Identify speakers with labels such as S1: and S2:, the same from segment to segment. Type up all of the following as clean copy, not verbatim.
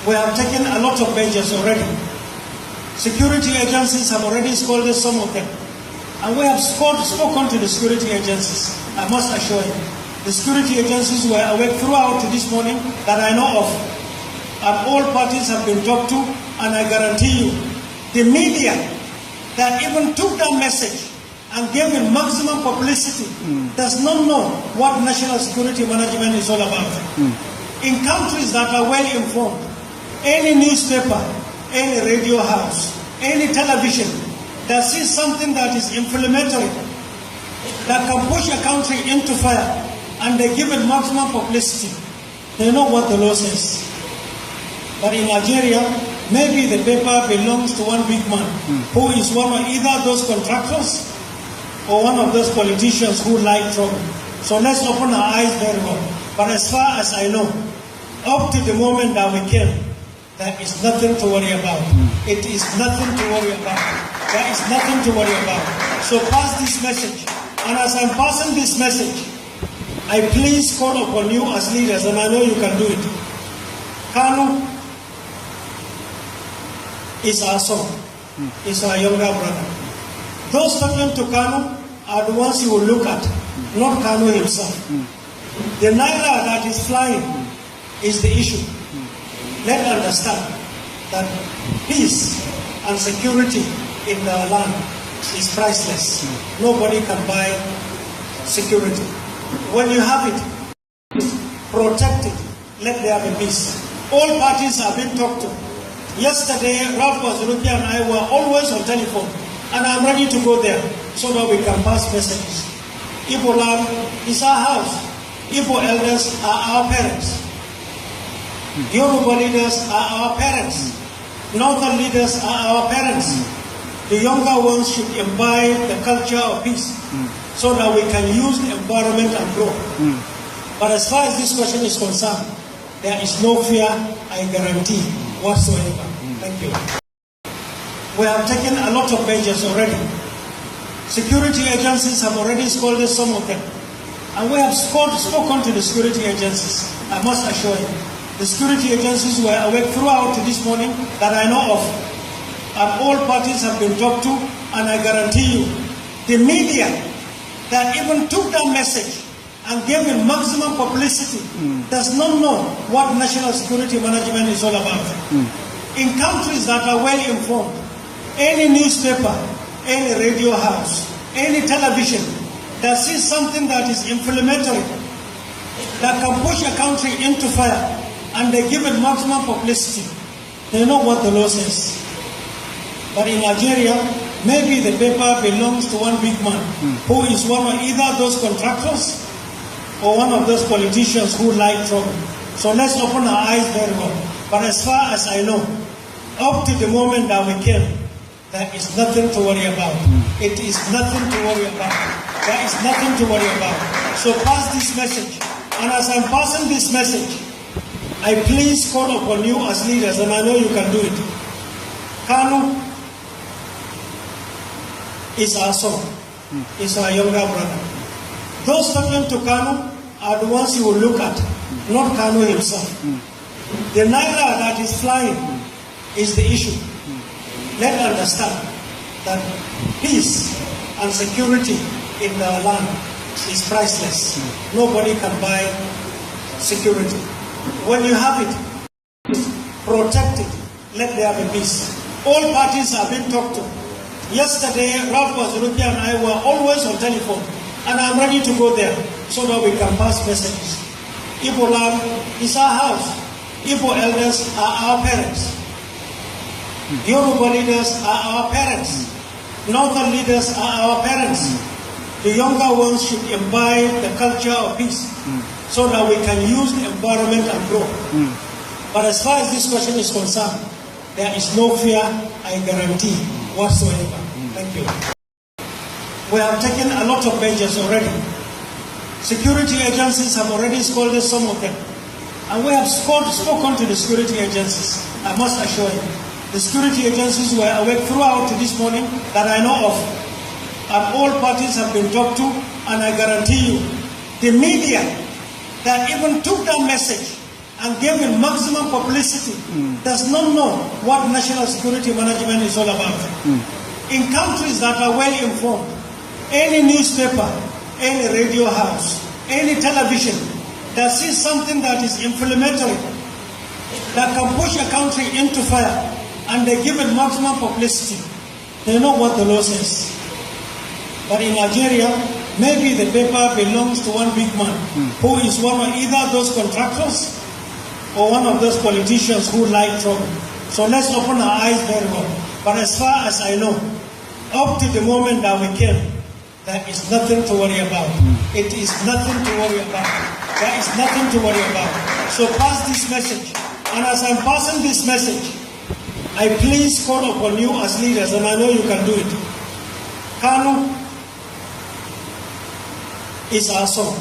S1: We have taken a lot of measures already. Security agencies have already scolded some of them. And we have spoken to the security agencies, I must assure you. The security agencies were awake throughout this morning that I know of. And all parties have been talked to, and I guarantee you, the media that even took that message and gave it maximum publicity does not know what national security management is all about. In countries that are well informed, any newspaper, any radio house, any television that sees something that is inflammatory, that can push a country into fire, and they give it maximum publicity, they know what the law says. But in Nigeria, maybe the paper belongs to one big man who is one of either those contractors or one of those politicians who like trouble. So let's open our eyes very well. But as far as I know, up to the moment that we came, there is nothing to worry about. It is nothing to worry about. There is nothing to worry about. So pass this message. And as I'm passing this message, I please call upon you as leaders, and I know you can do it. Kanu is our son, is our younger brother. Those talking to Kanu are the ones you will look at, not Kanu himself. The naira that is flying is the issue. Let's understand that peace and security in our land is priceless. Nobody can buy security. When you have it, protect it. Let there be peace. All parties have been talked to. Yesterday, Ralph Bazuruki and I were always on telephone, and I'm ready to go there so that we can pass messages. Igbo land is our house. Igbo elders are our parents. Yoruba leaders are our parents. Northern leaders are our parents. The younger ones should imbibe the culture of peace so that we can use the environment and grow. But as far as this question is concerned, there is no fear, I guarantee, whatsoever. Thank you. We have taken a lot of measures already. Security agencies have already scolded some of them. And we have spoken to the security agencies, I must assure you. The security agencies were awake throughout this morning that I know of. And all parties have been talked to, and I guarantee you, the media that even took that message and gave it maximum publicity does not know what national security management is all about. In countries that are well informed, any newspaper, any radio house, any television that sees something that is inflammatory, that can push a country into fire, and they give it maximum publicity, they know what the law says. But in Nigeria, maybe the paper belongs to one big man who is one of either those contractors or one of those politicians who like trouble. So let's open our eyes very well. But as far as I know, up to the moment that we came, there is nothing to worry about. It is nothing to worry about. There is nothing to worry about. So pass this message. And as I'm passing this message, I please call upon you as leaders, and I know you can do it. Kanu is our son, is our younger brother. Those talking to Kanu are the ones you will look at, not Kanu himself. The naira that is flying is the issue. Let's understand that peace and security in our land is priceless. Nobody can buy security. When you have it, protect it. Let there be peace. All parties have been talked to. Yesterday, Ralph Bazuruki and I were always on telephone, and I'm ready to go there so that we can pass messages. Igbo land is our house. Igbo elders are our parents. Yoruba leaders are our parents. Northern leaders are our parents. The younger ones should imbibe the culture of peace so that we can use the environment and grow. But as far as this question is concerned, there is no fear, I guarantee, whatsoever. Thank you. We have taken a lot of measures already. Security agencies have already scolded some of them. And we have spoken to the security agencies, I must assure you. The security agencies were awake throughout this morning that I know of. And all parties have been talked to, and I guarantee you, the media that even took that message and give it maximum publicity does not know what national security management is all about. In countries that are well informed, any newspaper, any radio house, any television that sees something that is inflammatory, that can push a country into fire, and they give it maximum publicity, they know what the law says. But in Nigeria, maybe the paper belongs to one big man who is one of either those contractors or one of those politicians who like trouble. So let's open our eyes very well. But as far as I know, up to the moment that we came, there is nothing to worry about. It is nothing to worry about. There is nothing to worry about. So pass this message. And as I'm passing this message, I please call upon you as leaders, and I know you can do it. Kanu is our son,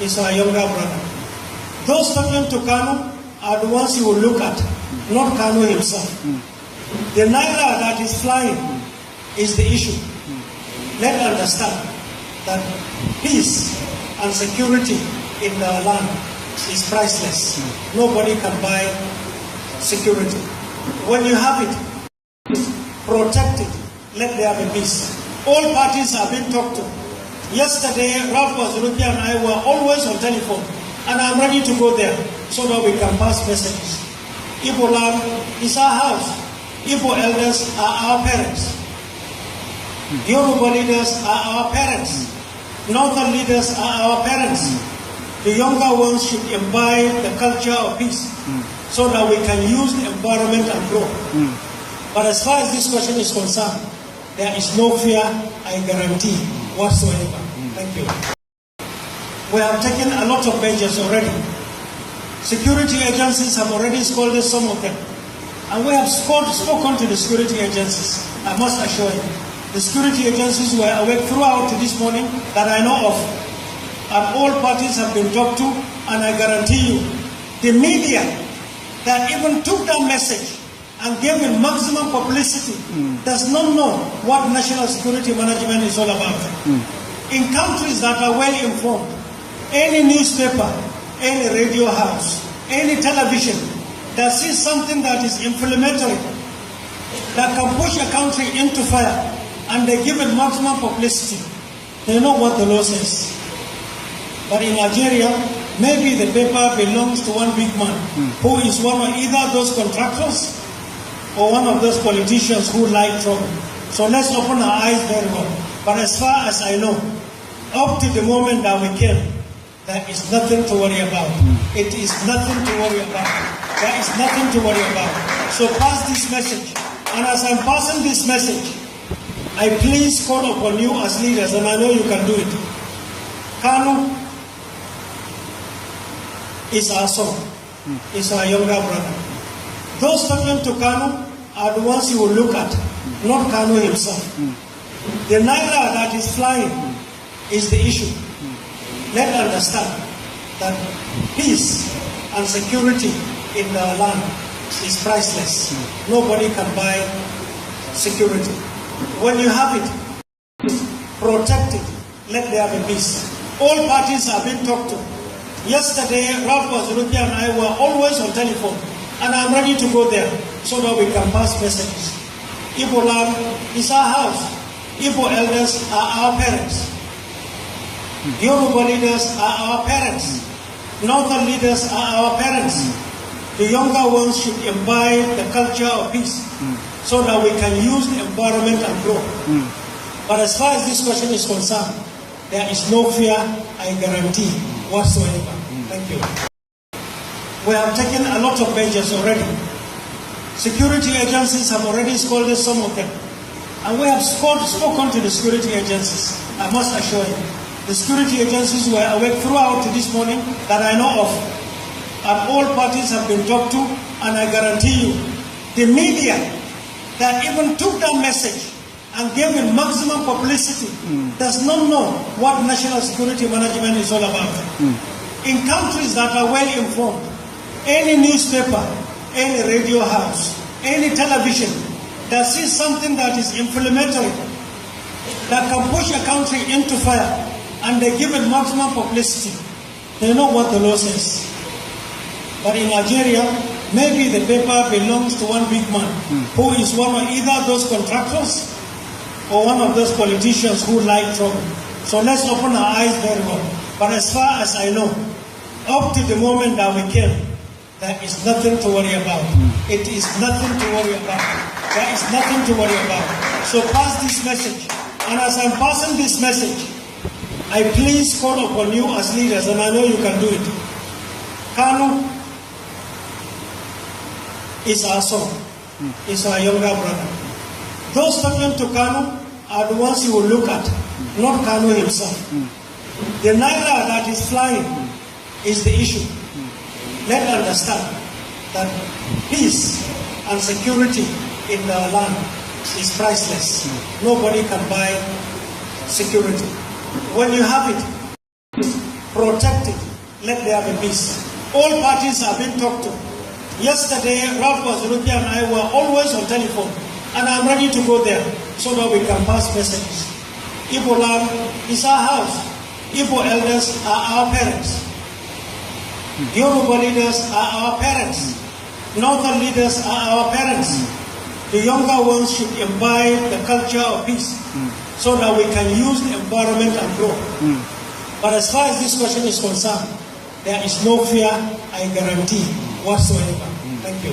S1: is our younger brother. Those talking to Kanu are the ones you will look at, not Kanu himself. The naira that is flying is the issue. Let's understand that peace and security in the land is priceless. Nobody can buy security. When you have it, protect it, let there be peace. All parties are being talked to. Yesterday, Ralph Wazuruki and I were always on telephone, and I'm ready to go there so that we can pass messages. Igbo land is our house. Igbo elders are our parents. Yoruba leaders are our parents. Northern leaders are our parents. The younger ones should imbibe the culture of peace so that we can use the environment and grow. But as far as this question is concerned, there is no fear, I guarantee, whatsoever. Thank you. We have taken a lot of measures already. Security agencies have already scolded some of them. And we have spoken to the security agencies, I must assure you. The security agencies were awake throughout this morning that I know of. And all parties have been talked to, and I guarantee you, the media that even took that message and gave it maximum publicity does not know what national security management is all about. In countries that are well informed, any newspaper, any radio house, any television that sees something that is inflammatory, that can push a country into fire, and they give it maximum publicity, they know what the law says. But in Nigeria, maybe the paper belongs to one big man who is one of either those contractors or one of those politicians who like trouble. So let's open our eyes very well. But as far as I know, up to the moment that we came, there is nothing to worry about. It is nothing to worry about. There is nothing to worry about. So pass this message. And as I'm passing this message, I please call upon you as leaders, and I know you can do it. Kanu is our son, is our younger brother. Those talking to Kanu are the ones you will look at, not Kanu himself. The naira that is flying is the issue. Let's understand that peace and security in the land is priceless. Nobody can buy security. When you have it, protect it, let there be peace. All parties are being talked to. Yesterday, Ralph Wazuruki and I were always on telephone, and I'm ready to go there so that we can pass messages. Igbo land is our house. Igbo elders are our parents. Yoruba leaders are our parents. Northern leaders are our parents. The younger ones should imbibe the culture of peace so that we can use the environment and grow. But as far as this question is concerned, there is no fear, I guarantee, whatsoever. Thank you. We have taken a lot of measures already. Security agencies have already scolded some of them. And we have spoken to the security agencies, I must assure you. The security agencies were awake throughout this morning that I know of. And all parties have been talked to, and I guarantee you, the media that even took that message and gave it maximum publicity does not know what national security management is all about. In countries that are well informed, any newspaper, any radio house, any television that sees something that is inflammatory, that can push a country into fire, and they give it maximum publicity, they know what the law says. But in Nigeria, maybe the paper belongs to one big man who is one of either those contractors or one of those politicians who like trouble. So let's open our eyes very well. But as far as I know, up to the moment that we came, there is nothing to worry about. It is nothing to worry about. There is nothing to worry about. So pass this message. And as I'm passing this message, I please call upon you as leaders, and I know you can do it. Kanu is our son, is our younger brother. Those talking to Kanu are the ones you will look at, not Kanu himself. The naira that is flying is the issue. Let's understand that peace and security in our land is priceless. Nobody can buy security. When you have it, protect it, let there be peace. All parties are being talked to. Yesterday, Ralph Wazuruki and I were always on telephone, and I'm ready to go there so that we can pass messages. Igbo land is our house. Igbo elders are our parents. Yoruba leaders are our parents. Northern leaders are our parents. The younger ones should imbibe the culture of peace so that we can use the environment and grow. But as far as this question is concerned, there is no fear, I guarantee, whatsoever. Thank you.